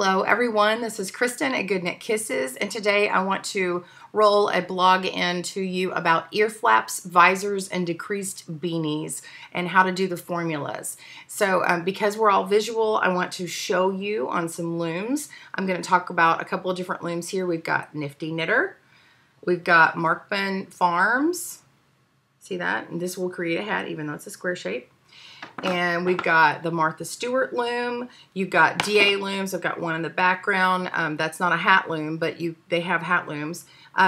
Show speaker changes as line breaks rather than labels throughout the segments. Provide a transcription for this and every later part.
Hello everyone, this is Kristen at GoodKnit Kisses, and today I want to roll a blog in to you about earflaps, visors, and decreased beanies and how to do the formulas. So because we're all visual, I want to show you on some looms. I'm going to talk about a couple of different looms here. We've got Nifty Knitter, we've got Markman Farms, see that? And this will create a hat even though it's a square shape. And we've got the Martha Stewart loom. You've got DA looms. I've got one in the background. That's not a hat loom, but they have hat looms.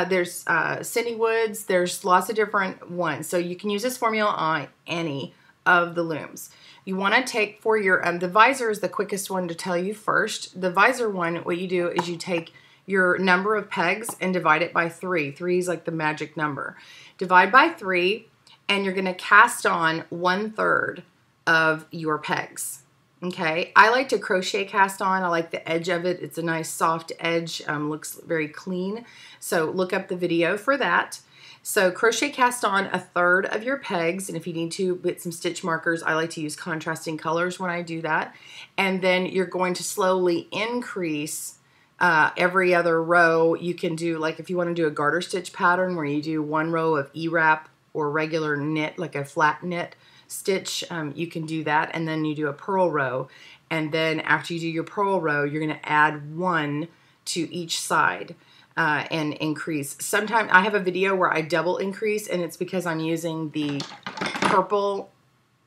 There's Cindy Woods. There's lots of different ones. So you can use this formula on any of the looms. You want to take for your, the visor is the quickest one to tell you first. The visor one, what you do is you take your number of pegs and divide it by 3. 3 is like the magic number. Divide by 3, and you're going to cast on 1/3 of your pegs. Okay, I like to crochet cast on. I like the edge of it. It's a nice soft edge, looks very clean. So look up the video for that. So crochet cast on 1/3 of your pegs, and if you need to put some stitch markers, I like to use contrasting colors when I do that. And then you're going to slowly increase every other row. You can do, like if you want to do a garter stitch pattern where you do 1 row of E-wrap or regular knit, like a flat knit stitch, you can do that, and then you do a purl row, and then after you do your purl row, you're going to add 1 to each side and increase. Sometimes I have a video where I double increase, and it's because I'm using the purple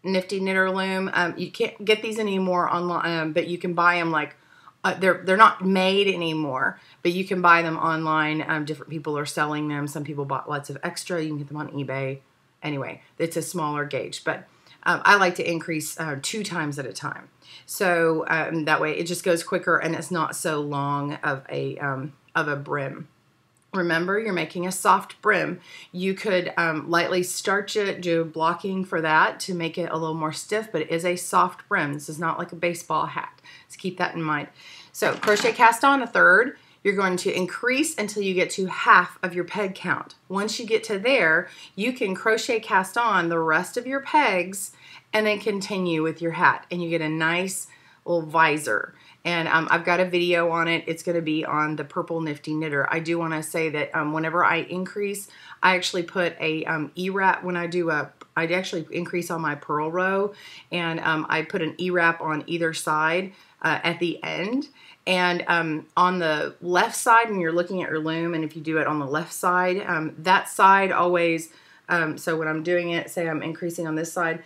Nifty Knitter loom. You can't get these anymore online, but you can buy them like they're not made anymore, but you can buy them online. Different people are selling them. Some people bought lots of extra. You can get them on eBay. Anyway, it's a smaller gauge, but I like to increase 2 times at a time. So that way it just goes quicker and it's not so long of a brim. Remember, you're making a soft brim. You could lightly starch it, do blocking for that to make it a little more stiff, but it is a soft brim. This is not like a baseball hat. So keep that in mind. So crochet cast on 1/3. You're going to increase until you get to half of your peg count. Once you get to there, you can crochet cast on the rest of your pegs and then continue with your hat, and you get a nice little visor. And I've got a video on it. It's going to be on the purple Nifty Knitter. I do want to say that whenever I increase, I actually put a E-wrap when I do I actually increase on my purl row, and I put an E-wrap on either side at the end. And on the left side, when you're looking at your loom, and if you do it on the left side, that side always, so when I'm doing it, say I'm increasing on this side,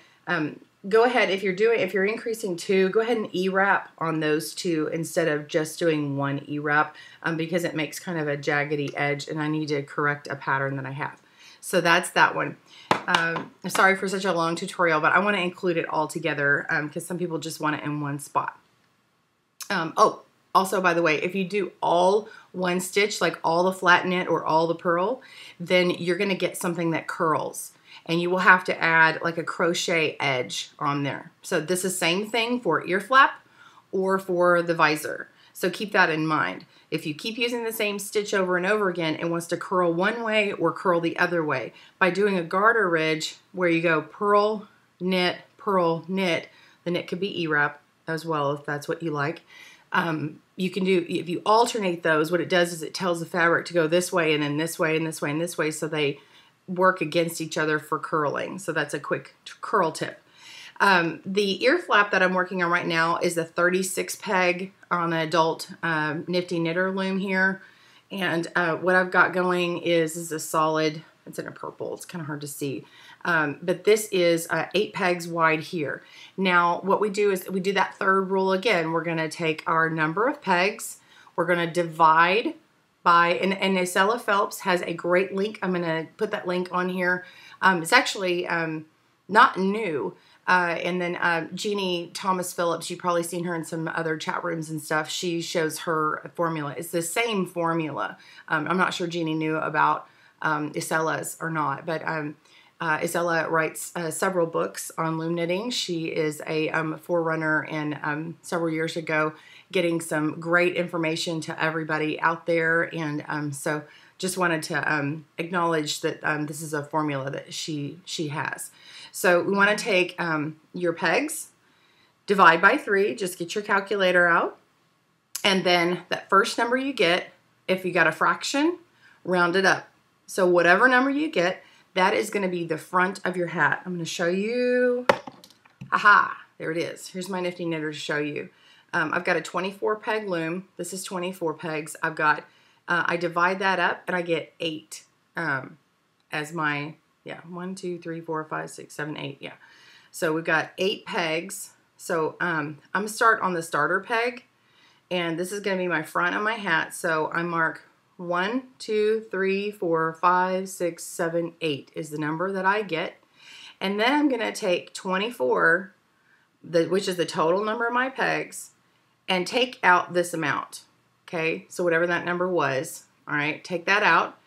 go ahead, if you're increasing 2, go ahead and E-wrap on those 2 instead of just doing 1 E-wrap, because it makes kind of a jaggedy edge, and I need to correct a pattern that I have. So that's that one. Sorry for such a long tutorial, but I want to include it all together because some people just want it in one spot. Oh, also, by the way, if you do all one stitch, like all the flat knit or all the purl, then you're going to get something that curls. And you will have to add like a crochet edge on there. So this is the same thing for earflap or for the visor. So keep that in mind. If you keep using the same stitch over and over again, it wants to curl one way or curl the other way. By doing a garter ridge where you go purl, knit, the knit could be E-wrap as well if that's what you like. You can do, if you alternate those, what it does is it tells the fabric to go this way and then this way and this way and this way, so they work against each other for curling. So that's a quick curl tip. The earflap that I'm working on right now is a 36 peg on an adult Nifty Knitter loom here. And what I've got going is a solid, it's in a purple, it's kind of hard to see. But this is 8 pegs wide here. Now what we do is we do that 3rd rule again. We're going to take our number of pegs, we're going to divide by, and Isella Phelps has a great link. I'm going to put that link on here. It's actually not new. And then Jeannie Thomas Phillips, you've probably seen her in some other chat rooms and stuff. She shows her formula. It's the same formula. I'm not sure Jeannie knew about Isella's or not, but Isella writes several books on loom knitting. She is a forerunner in several years ago getting some great information to everybody out there, and so just wanted to acknowledge that this is a formula that she has. So we want to take your pegs, divide by 3, just get your calculator out, And then that first number you get, if you got a fraction, round it up. So whatever number you get, that is going to be the front of your hat. I'm going to show you. Aha, there it is. Here's my nifty knitter to show you. I've got a 24 peg loom. This is 24 pegs. I've got, I divide that up and I get 8 as my, 1, 2, 3, 4, 5, 6, 7, 8. Yeah. So we've got 8 pegs. So I'm going to start on the starter peg. And this is going to be my front of my hat. So I mark 1, 2, 3, 4, 5, 6, 7, 8 is the number that I get. And then I'm going to take 24, which is the total number of my pegs, and take out this amount. Okay, so whatever that number was, all right, take that out.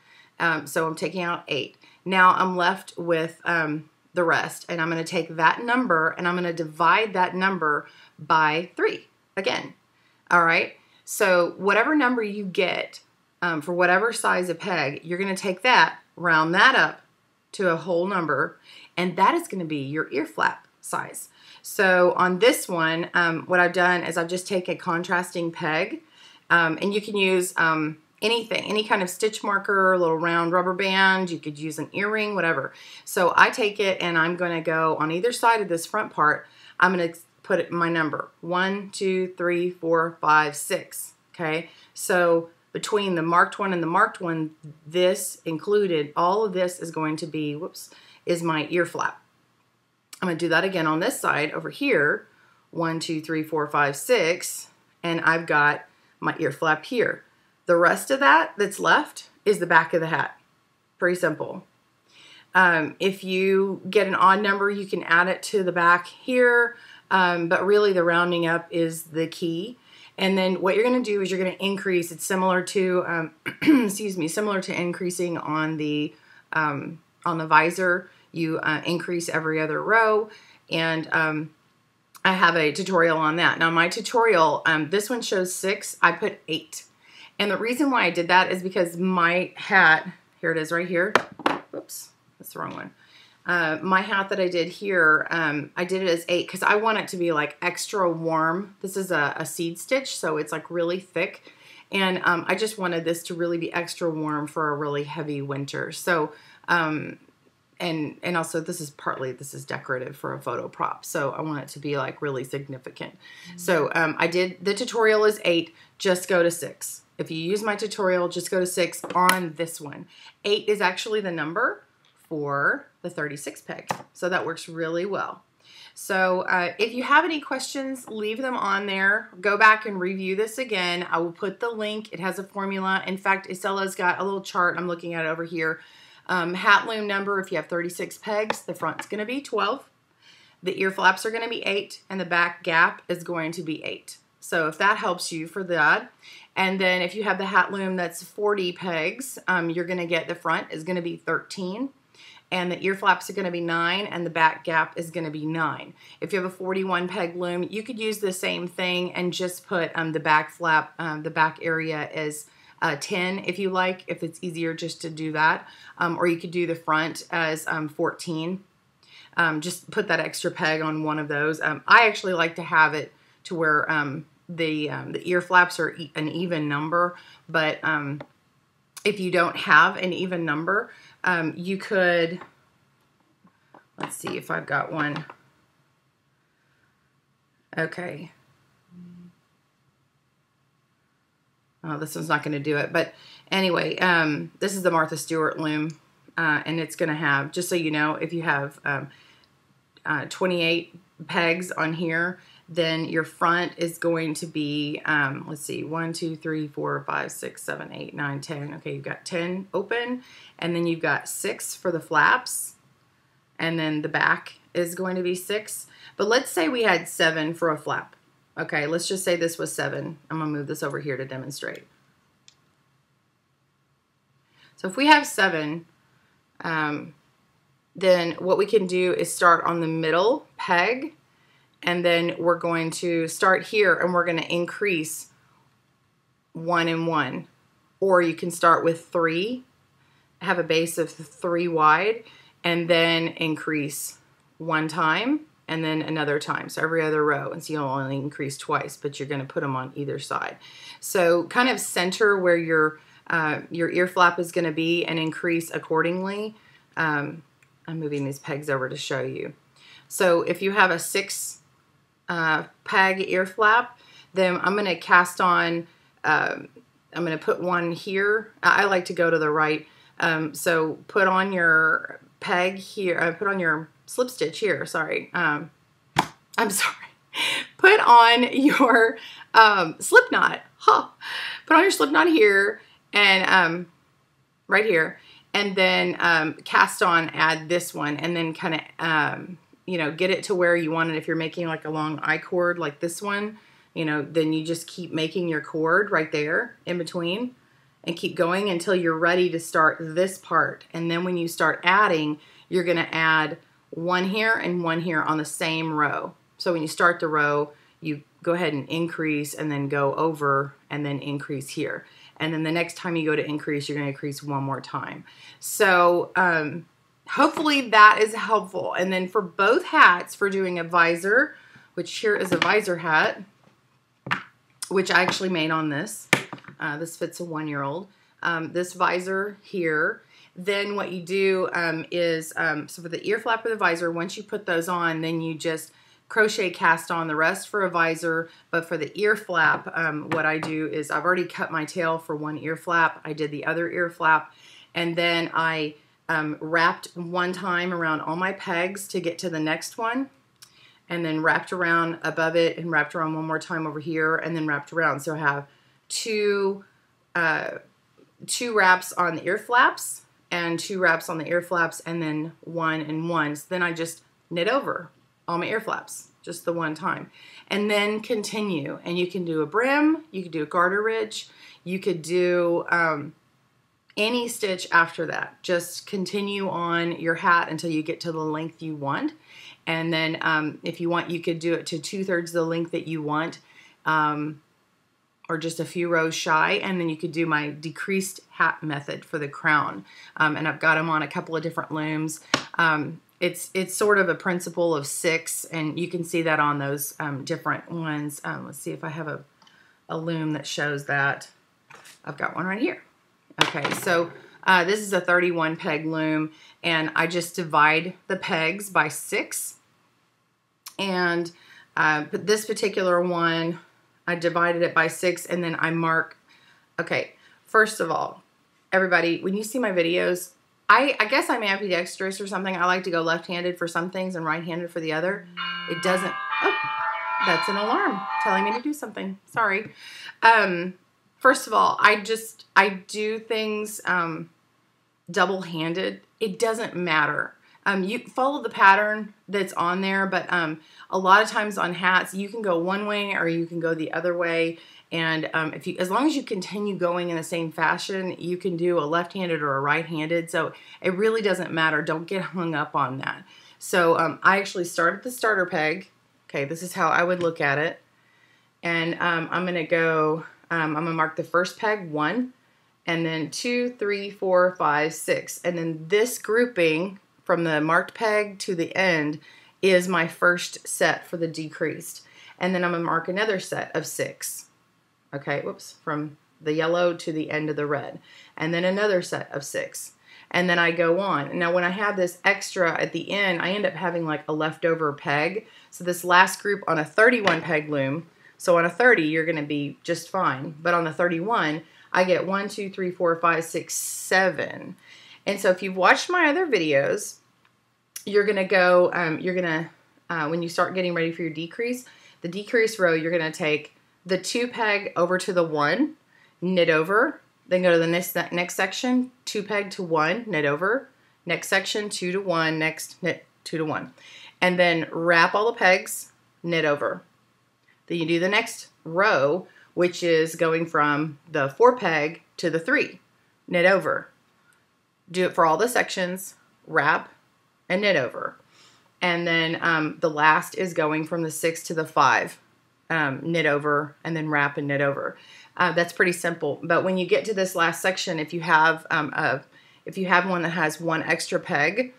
So I'm taking out 8. Now I'm left with the rest, and I'm going to take that number and I'm going to divide that number by 3 again. All right, so whatever number you get for whatever size of peg, you're going to take that, round that up to a whole number, and that is going to be your ear flap size. So on this one, what I've done is I've just taken a contrasting peg, and you can use anything, any kind of stitch marker, a little round rubber band, you could use an earring, whatever. So I take it and I'm going to go on either side of this front part, I'm going to put it my number 1, 2, 3, 4, 5, 6. Okay, so between the marked one and the marked one, this included, all of this is going to be, is my ear flap. I'm going to do that again on this side over here. 1, 2, 3, 4, 5, 6, and I've got my ear flap here. The rest of that that's left is the back of the hat. Pretty simple. If you get an odd number, you can add it to the back here. But really the rounding up is the key. And then what you're going to do is you're going to increase. It's similar to, excuse me, similar to increasing on the visor. You increase every other row. And I have a tutorial on that. Now my tutorial, this one shows 6. I put 8. And the reason why I did that is because my hat, here it is right here. Whoops, that's the wrong one. My hat that I did here, I did it as 8 because I want it to be like extra warm. This is a seed stitch, so it's like really thick. And I just wanted this to really be extra warm for a really heavy winter. So, and also this is decorative for a photo prop. So I want it to be like really significant. So I did, the tutorial is 8, just go to 6. If you use my tutorial, just go to 6 on this one. 8 is actually the number for the 36 peg. So that works really well. So if you have any questions, leave them on there. Go back and review this again. I will put the link. It has a formula. In fact, Isella's got a little chart. I'm looking at it over here. Hat loom number, if you have 36 pegs, the front's going to be 12. The ear flaps are going to be 8, and the back gap is going to be 8. So if that helps you for that. And then if you have the hat loom that's 40 pegs, you're going to get the front is going to be 13. And the ear flaps are going to be 9, and the back gap is going to be 9. If you have a 41 peg loom, you could use the same thing and just put the back flap, the back area as 10 if you like, if it's easier just to do that. Or you could do the front as 14. Just put that extra peg on one of those. I actually like to have it to where the ear flaps are an even number, but if you don't have an even number, you could, let's see if I've got one. Okay. Oh, this one's not going to do it. But anyway, this is the Martha Stewart loom, and it's going to have, just so you know, if you have 28 pegs on here, then your front is going to be, let's see, 1, 2, 3, 4, 5, 6, 7, 8, 9, 10. Okay, you've got 10 open, and then you've got 6 for the flaps, and then the back is going to be 6. But let's say we had 7 for a flap. Okay, let's just say this was 7. I'm going to move this over here to demonstrate. So if we have 7, then what we can do is start on the middle peg, and then we're going to start here and we're going to increase 1 and 1. Or you can start with 3, have a base of 3 wide, and then increase 1 time, and then another time. So every other row, and so you'll only increase twice, but you're going to put them on either side. So kind of center where your ear flap is going to be and increase accordingly. I'm moving these pegs over to show you. So if you have a 6 peg ear flap, then I'm going to cast on, I'm going to put one here. I like to go to the right. So put on your peg here, put on your slip stitch here, sorry. I'm sorry. Put on your slip knot. Huh. Put on your slip knot here and right here. And then cast on, add this one, and then kind of, you know, get it to where you want it. If you're making like a long I cord like this one, you know, then you just keep making your cord right there in between and keep going until you're ready to start this part. And then when you start adding, you're going to add one here and one here on the same row. So when you start the row, you go ahead and increase and then go over and then increase here. And then the next time you go to increase, you're going to increase one more time. So hopefully that is helpful. And then for both hats, for doing a visor, which here is a visor hat, which I actually made on this. This fits a 1-year-old. This visor here. Then what you do is, so for the ear flap or the visor, once you put those on, then you just crochet cast on the rest for a visor. But for the ear flap, what I do is I've already cut my tail for one ear flap. I did the other ear flap, and then I wrapped one time around all my pegs to get to the next one, and then wrapped around above it and wrapped around one more time over here, and then wrapped around. So I have two wraps on the ear flaps and 2 wraps on the ear flaps, and then 1 and 1. So then I just knit over all my ear flaps just the one time, and then continue. And you can do a brim, you could do a garter ridge, you could do any stitch after that. Just continue on your hat until you get to the length you want. And then if you want, you could do it to 2/3 the length that you want, or just a few rows shy. And then you could do my decreased hat method for the crown. And I've got them on a couple of different looms. It's sort of a principle of 6, and you can see that on those different ones. Let's see if I have a loom that shows that. I've got one right here. Okay, so this is a 31 peg loom, and I just divide the pegs by 6. And but this particular one, I divided it by 6, and then I mark. Okay, first of all, everybody, when you see my videos, I guess I'm ambidextrous or something. I like to go left-handed for some things and right-handed for the other. It doesn't, oh, that's an alarm telling me to do something. Sorry. First of all, I do things double-handed. It doesn't matter. You follow the pattern that's on there, but a lot of times on hats, you can go one way or you can go the other way. And as long as you continue going in the same fashion, you can do a left-handed or a right-handed. So it really doesn't matter. Don't get hung up on that. So I actually start at the starter peg. Okay, this is how I would look at it. And I'm going to go, I'm going to mark the first peg 1, and then 2, 3, 4, 5, 6. And then this grouping from the marked peg to the end is my first set for the decreased. And then I'm going to mark another set of 6. Okay, whoops, from the yellow to the end of the red. And then another set of 6. And then I go on. Now when I have this extra at the end, I end up having like a leftover peg. So this last group on a 31 peg loom, so on a 30 you're going to be just fine. But on the 31, I get 1, 2, 3, 4, 5, 6, 7. And so if you've watched my other videos, you're going to go, when you start getting ready for your decrease, the decrease row, you're going to take the 2 peg over to the 1, knit over, then go to the next section, 2 peg to 1, knit over, next section, 2 to 1, next knit 2 to 1. And then wrap all the pegs, knit over. Then you do the next row, which is going from the 4 peg to the 3, knit over. Do it for all the sections, wrap, and knit over. And then the last is going from the 6 to the 5. Knit over, and then wrap and knit over. That's pretty simple. But when you get to this last section, if you have one that has 1 extra peg,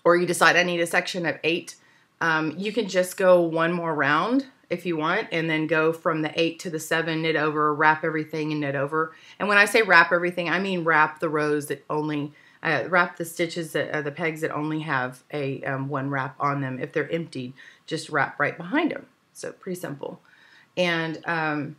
or you decide I need a section of 8, you can just go one more round if you want, and then go from the 8 to the 7, knit over, wrap everything, and knit over. And when I say wrap everything, I mean wrap the rows that only, wrap the stitches, that the pegs that only have a one wrap on them. If they're emptied, just wrap right behind them. So pretty simple. And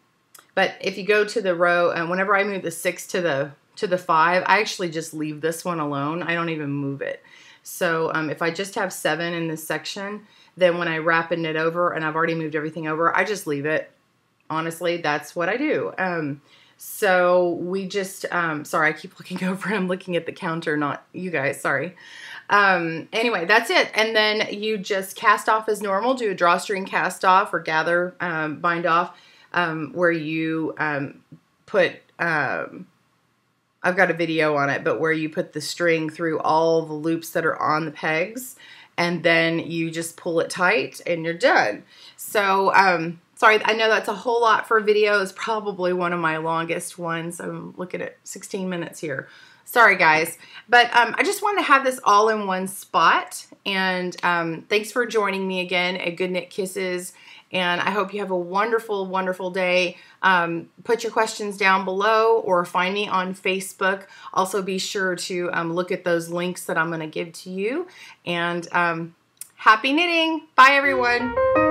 but if you go to the row, and whenever I move the 6 to the 5, I actually just leave this one alone. I don't even move it. So if I just have 7 in this section, then when I wrap and knit over, and I've already moved everything over, I just leave it. Honestly, that's what I do. So we just, sorry, I keep looking over. I'm looking at the counter, not you guys, sorry. Anyway, that's it. And then you just cast off as normal, do a drawstring cast off or gather, bind off, where you put, I've got a video on it, but where you put the string through all the loops that are on the pegs, and then you just pull it tight and you're done. So, sorry, I know that's a whole lot for a video. It's probably one of my longest ones. I'm looking at 16 minutes here. Sorry, guys. But I just wanted to have this all in one spot. And thanks for joining me again at GoodKnit Kisses. And I hope you have a wonderful, wonderful day. Put your questions down below or find me on Facebook. Also be sure to look at those links that I'm going to give to you. And happy knitting. Bye, everyone.